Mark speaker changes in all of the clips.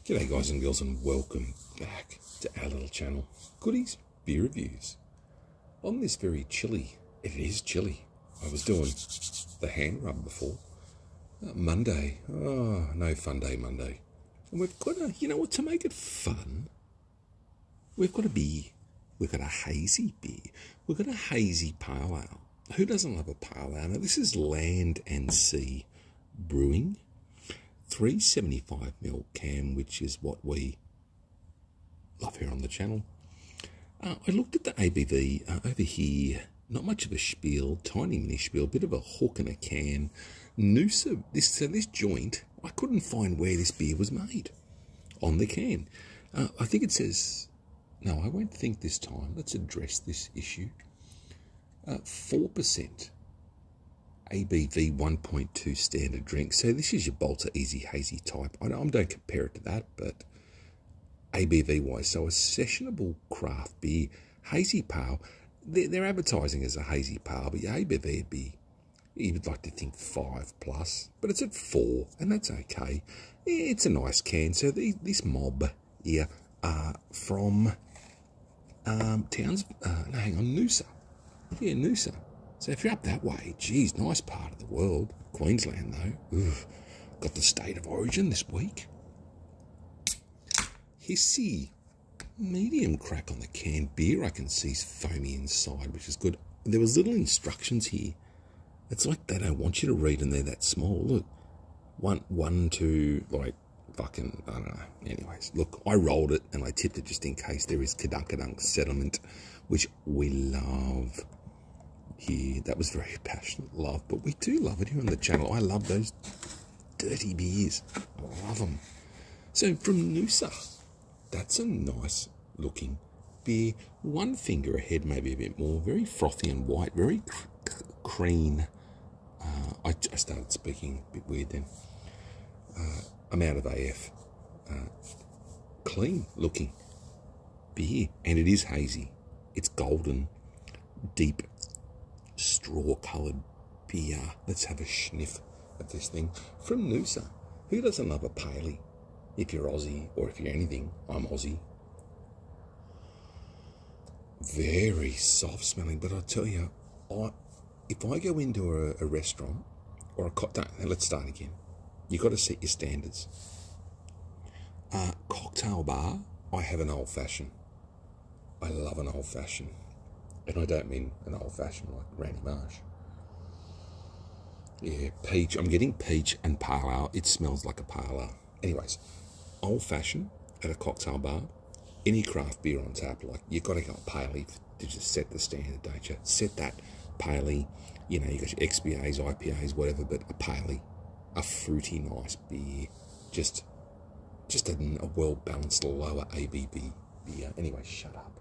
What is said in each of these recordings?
Speaker 1: G'day guys and girls, and welcome back to our little channel, Goodies Beer Reviews. On this very chilly, it is chilly, I was doing the hand rub before, Monday, no fun day Monday. And we've got a, you know what, to make it fun, we've got a beer, we've got a hazy beer, we've got a hazy pale ale. Who doesn't love a pale ale? Now this is Land and Sea Brewing. 375ml can, which is what we love here on the channel. I looked at the ABV over here, not much of a spiel, tiny mini spiel, bit of a hook and a can. Noosa, this joint, I couldn't find where this beer was made on the can. I think it says, no, I won't think this time. Let's address this issue. 4%. ABV 1.2 standard drink. So this is your Bolter Easy Hazy type. I don't compare it to that, but ABV wise, so a sessionable craft beer, hazy pale. They're advertising as a hazy pale, but your ABV would be, you would like to think 5+, but it's at 4, and that's okay. It's a nice can. So this mob here from Noosa. Yeah, Noosa. So if you're up that way, geez, nice part of the world. Queensland, though. Oof. Got the state of origin this week. Hazy. Medium crack on the can. Beer I can see is foamy inside, which is good. There was little instructions here. It's like they don't want you to read and they're that small. Look. One, two, like, fucking, I don't know. Anyways, look, I rolled it and I tipped it just in case there is Kadunkadunk settlement, which we love here. That was very passionate love, but we do love it here on the channel. I love those dirty beers. I love them. So from Noosa, that's a nice looking beer. One finger ahead, maybe a bit more. Very frothy and white, very cream. I started speaking a bit weird then. I'm out of AF. Clean looking beer, and it is hazy. It's golden, deep, straw-coloured beer. Let's have a sniff at this thing. From Noosa. Who doesn't love a paley? If you're Aussie, or if you're anything, I'm Aussie. Very soft-smelling, but I'll tell you, if I go into a restaurant, or let's start again. You've got to set your standards. Cocktail bar, I have an old-fashioned. I love an old-fashioned. And I don't mean an old-fashioned like Randy Marsh. Yeah, peach. I'm getting peach and pale ale. It smells like a pale ale. Anyways, old-fashioned at a cocktail bar. Any craft beer on tap, like, you've got to go paley to just set the standard, don't you? Set that paley. You know, you got your XBAs, IPAs, whatever, but a paley. A fruity, nice beer. Just a well-balanced, lower ABV beer. Anyway, shut up.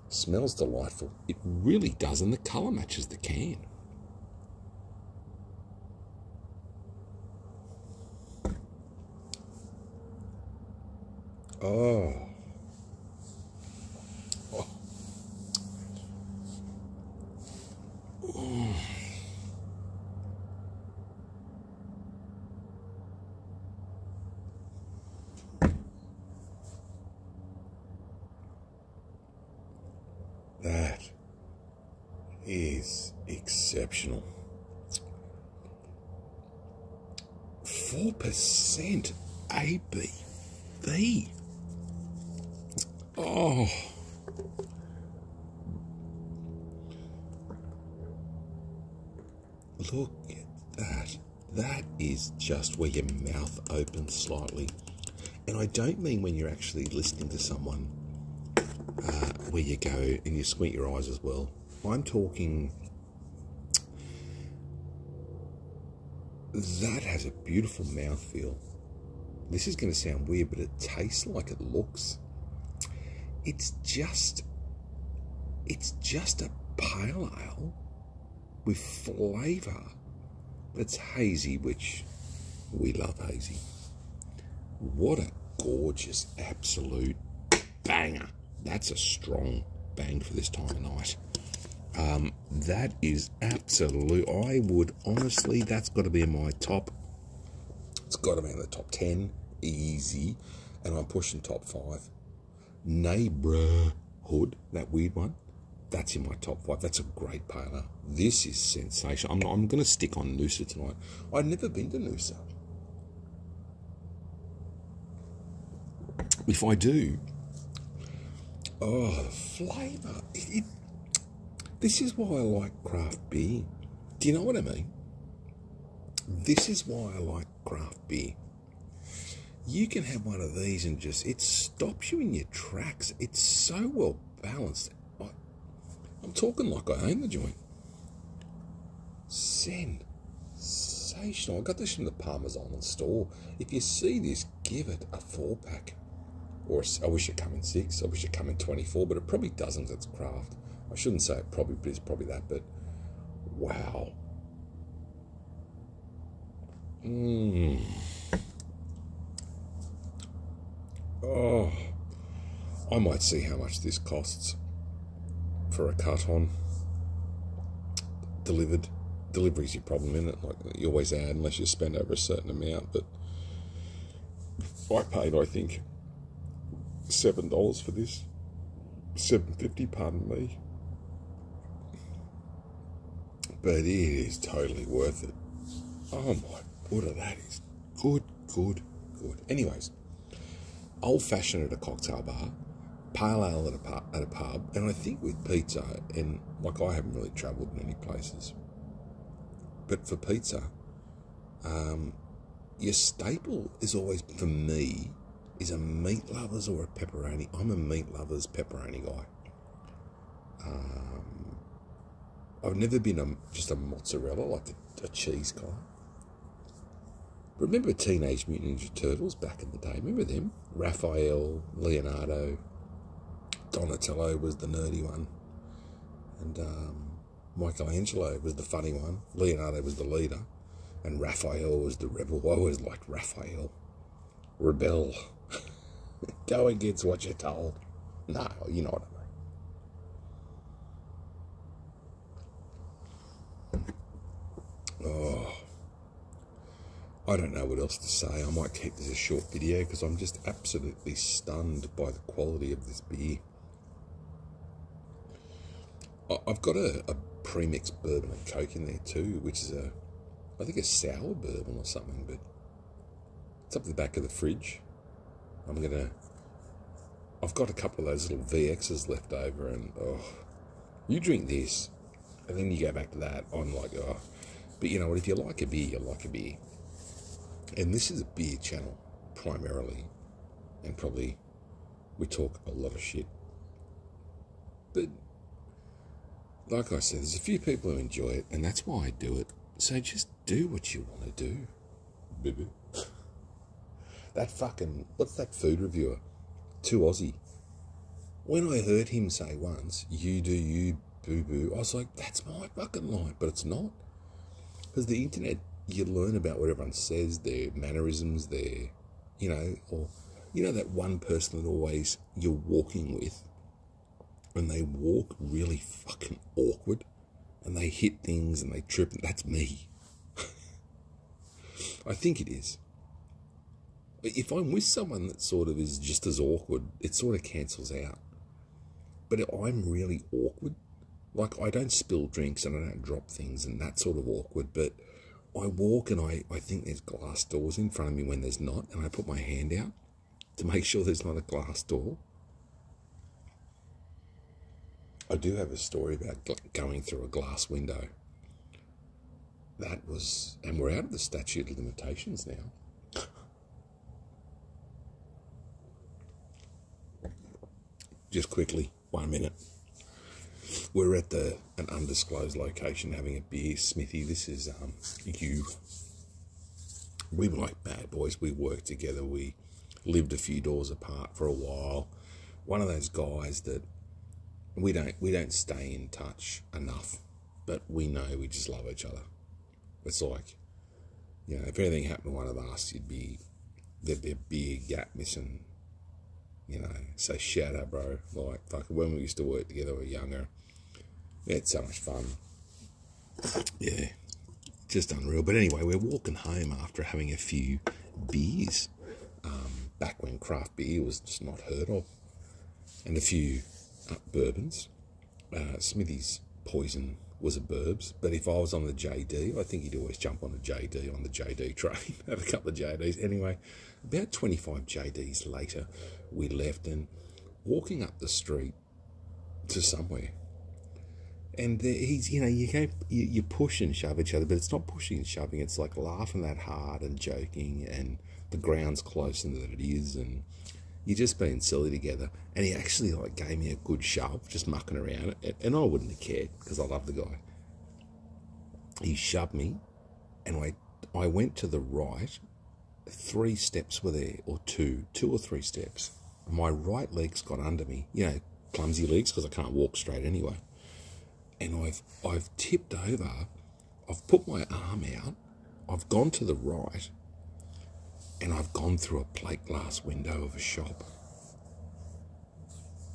Speaker 1: Smells delightful. It really does, and the colour matches the can. Oh. Oh. Oh. That is exceptional. 4% ABV. Oh. Look at that. That is just where your mouth opens slightly. And I don't mean when you're actually listening to someone where you go and you squint your eyes as well. I'm talking, that has a beautiful mouthfeel. This is going to sound weird, but it tastes like it looks. It's just a pale ale with flavour that's hazy, which we love hazy. What a gorgeous, absolute banger. That's a strong bang for this time of night. That is absolute. I would honestly, that's got to be in my top. It's got to be in the top 10, easy, and I'm pushing top 5. Neighbourhood, that weird one, that's in my top 5. That's a great pale ale. This is sensational. I'm going to stick on Noosa tonight. I've never been to Noosa. If I do, the flavour. This is why I like craft beer. Do you know what I mean? This is why I like craft beer. You can have one of these and it stops you in your tracks. It's so well balanced. I'm talking like I own the joint. Sensational. I got this from the Parmesan store. If you see this, give it a 4-pack. Or I wish it come in 6. I wish it come in 24, but it probably doesn't. It's craft. I shouldn't say it probably, but it's probably that. But wow. Oh, I might see how much this costs for a cut on. Delivered. Delivery's your problem, isn't it? Like, you always add unless you spend over a certain amount. But I paid, I think, $7 for this. $7.50, pardon me. But it is totally worth it. Oh my Buddha, that is good. Anyways, old-fashioned at a cocktail bar, pale ale at a pub, and I think with pizza, and like I haven't really travelled many places, but for pizza, your staple is always, for me, is a meat lovers or a pepperoni. I'm a meat lovers pepperoni guy. I've never been just a mozzarella, like a cheese guy. Remember Teenage Mutant Ninja Turtles back in the day? Remember them? Raphael, Leonardo, Donatello was the nerdy one, and Michelangelo was the funny one. Leonardo was the leader, and Raphael was the rebel. I always liked Raphael. Rebel. Go against what you're told. No, you know what I mean. Oh, I don't know what else to say. I might keep this a short video because I'm just absolutely stunned by the quality of this beer. I've got a pre-mixed bourbon and Coke in there too, which is I think a sour bourbon or something, but it's up the back of the fridge. I've got a couple of those little VXs left over, and you drink this, and then you go back to that. I'm like, but you know what? If you like a beer, you like a beer. And this is a beer channel, primarily, and probably we talk a lot of shit. But, like I said, there's a few people who enjoy it, and that's why I do it. So just do what you want to do, baby. That fucking, what's that food reviewer? Too Aussie. When I heard him say once, you do you, boo-boo, I was like, that's my fucking line, but it's not. Because the internet, you learn about what everyone says, their mannerisms, their, or, that one person that always you're walking with, and they walk really fucking awkward, and they hit things and they trip, and that's me. I think it is. If I'm with someone that sort of is just as awkward, it sort of cancels out. But I'm really awkward. Like, I don't spill drinks and I don't drop things, and that's sort of awkward, but I walk and I think there's glass doors in front of me when there's not, and I put my hand out to make sure there's not a glass door. I do have a story about going through a glass window. That was, and we're out of the statute of limitations now. Just quickly, 1 minute. We're at an undisclosed location having a beer. Smithy, this is you. We were like bad boys. We worked together. We lived a few doors apart for a while. One of those guys that we don't stay in touch enough, but we know we just love each other. It's like, if anything happened to one of us, there'd be a big gap missing. So shout out, bro. Like, fucking when we used to work together, we were younger. We had so much fun. Yeah, just unreal. But anyway, we're walking home after having a few beers. back when craft beer was just not heard of. And a few bourbons. Smithy's Poison was a Burbs, but if I was on the JD, I think he'd always jump on the JD train, have a couple of JDs. Anyway, about 25 JDs later, we left and walking up the street to somewhere. And he's, you know, you push and shove each other, but it's not pushing and shoving. It's like laughing that hard and joking, and the ground's closer than it is, and you're just being silly together. And he actually like gave me a good shove, just mucking around, and I wouldn't have cared because I love the guy. He shoved me, and I went to the right. 3 steps were there, or two or three steps. My right leg's got under me, you know, clumsy legs because I can't walk straight anyway. And I've tipped over, I've put my arm out, I've gone to the right, and I've gone through a plate glass window of a shop.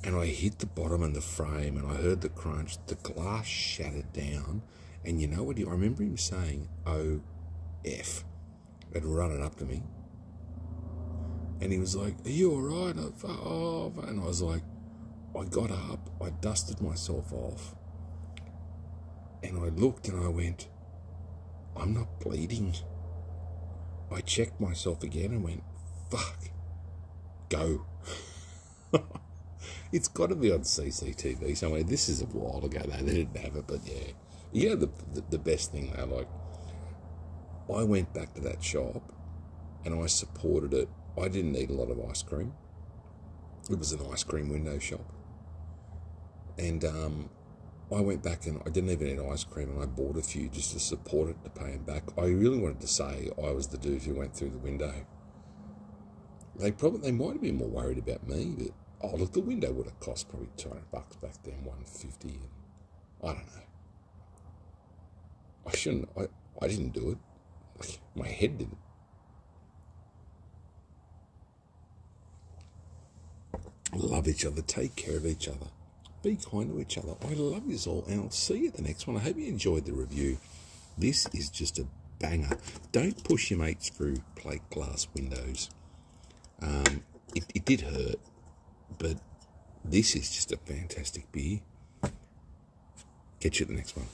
Speaker 1: And I hit the bottom and the frame, and I heard the crunch, the glass shattered down, and you know what, I remember him saying, "O-F," and running up to me. And he was like, "Are you all right?" And I was like, I got up, I dusted myself off, and I looked and I went, "I'm not bleeding." I checked myself again and went, "Fuck, go." It's got to be on CCTV somewhere. This is a while ago though, they didn't have it, but yeah. Yeah, the best thing though, like, I went back to that shop and I supported it. I didn't eat a lot of ice cream. It was an ice cream window shop. And I went back and I didn't even eat ice cream, and I bought a few just to support it, to pay him back. I really wanted to say I was the dude who went through the window. They might have been more worried about me, but oh look, the window would have cost probably $200 back then, $150, and I don't know. I shouldn't. I didn't do it. Like, my head did it. Love each other. Take care of each other. Be kind to each other. I love you all, and I'll see you at the next one. I hope you enjoyed the review. This is just a banger. Don't push your mates through plate glass windows. It did hurt, but this is just a fantastic beer. Catch you at the next one.